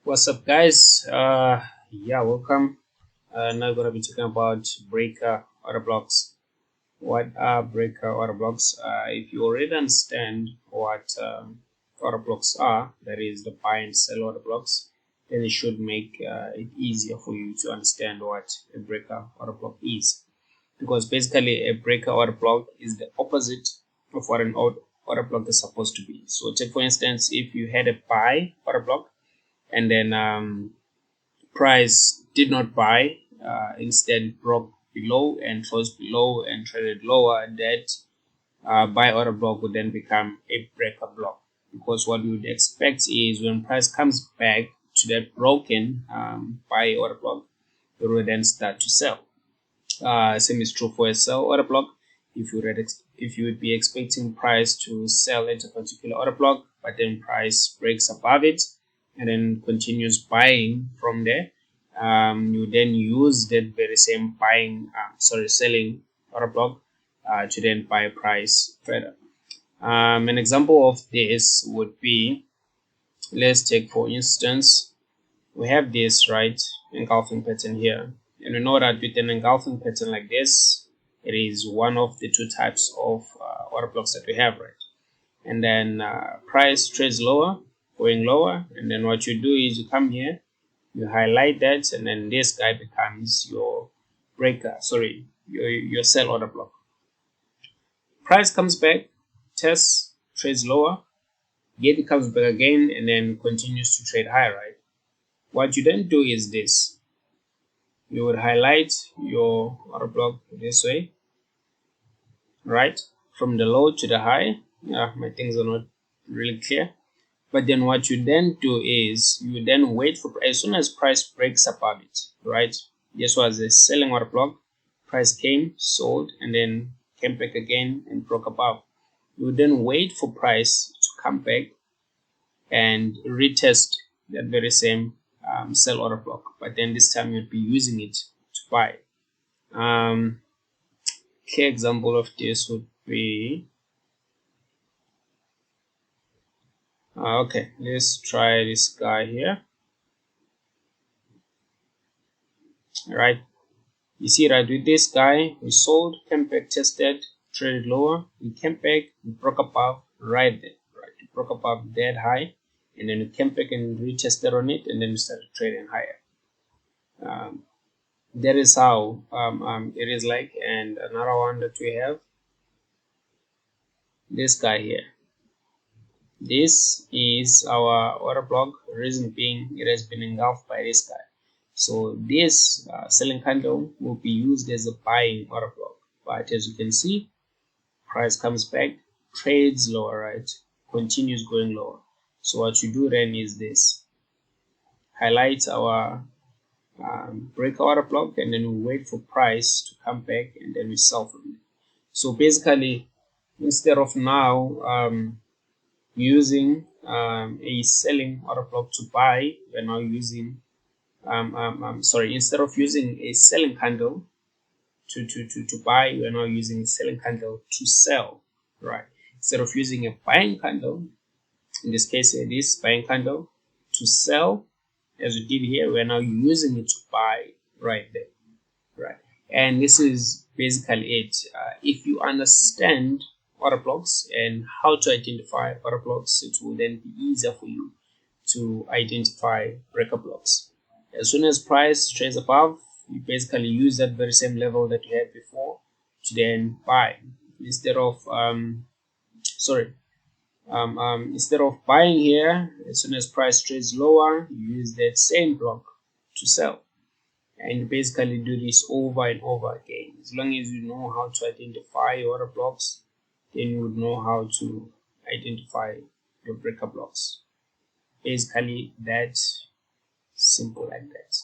What's up, guys? Yeah, welcome. Now we're gonna be talking about breaker order blocks. What are breaker order blocks? If you already understand what order blocks are, that is the buy and sell order blocks, then it should make it easier for you to understand what a breaker order block is. Because basically, a breaker order block is the opposite of what an order block is supposed to be. So, take for instance, if you had a buy order block and then price did not buy, instead broke below and closed below and traded lower, that buy order block would then become a breaker block, because what we would expect is when price comes back to that broken buy order block, it will then start to sell. Same is true for a sell order block. If you would be expecting price to sell at a particular order block, but then price breaks above it and then continues buying from there, you then use that very same selling order block to then buy price further. An example of this would be, let's take for instance, we have this right engulfing pattern here, and we know that with an engulfing pattern like this, it is one of the two types of order blocks that we have, right? And then price trades lower, going lower, and then what you do is you come here, you highlight that, and then this guy becomes your your sell order block. Price comes back, tests, trades lower, yet it comes back again and then continues to trade higher, right? What you then do is this: you would highlight your order block this way, right, from the low to the high. Yeah, my things are not really clear. But then what you then do is you then wait for, as soon as price breaks above it, right? This was a selling order block. Price came, sold, and then came back again and broke above. You then wait for price to come back and retest that very same sell order block, but then this time you'd be using it to buy. Clear example of this would be, okay, let's try this guy here. Right, you see, right, with this guy we sold, came back, tested, traded lower, we came back, we broke above right there, right, we broke above that high, and then we came back and retested on it, and then we started trading higher. That is how it is like. And another one that we have, this guy here, this is our order block, reason being it has been engulfed by this guy. So this selling candle will be used as a buying order block, but as you can see, price comes back, trades lower, right, continues going lower. So what you do then is this: highlight our break order block, and then we wait for price to come back, and then we sell from it. So basically, instead of now using a selling order block to buy, we're now using instead of using a selling candle to buy, we're now using a selling candle to sell, right? Instead of using a buying candle, in this case this buying candle, to sell, as we did here, we're now using it to buy right there, right? And this is basically it. If you understand order blocks and how to identify order blocks, it will then be easier for you to identify breaker blocks. As soon as price trades above, you basically use that very same level that you had before to then buy. Instead of instead of buying here, as soon as price trades lower, you use that same block to sell. And basically do this over and over again. As long as you know how to identify your order blocks, then you would know how to identify your breaker blocks. Basically, that simple like that.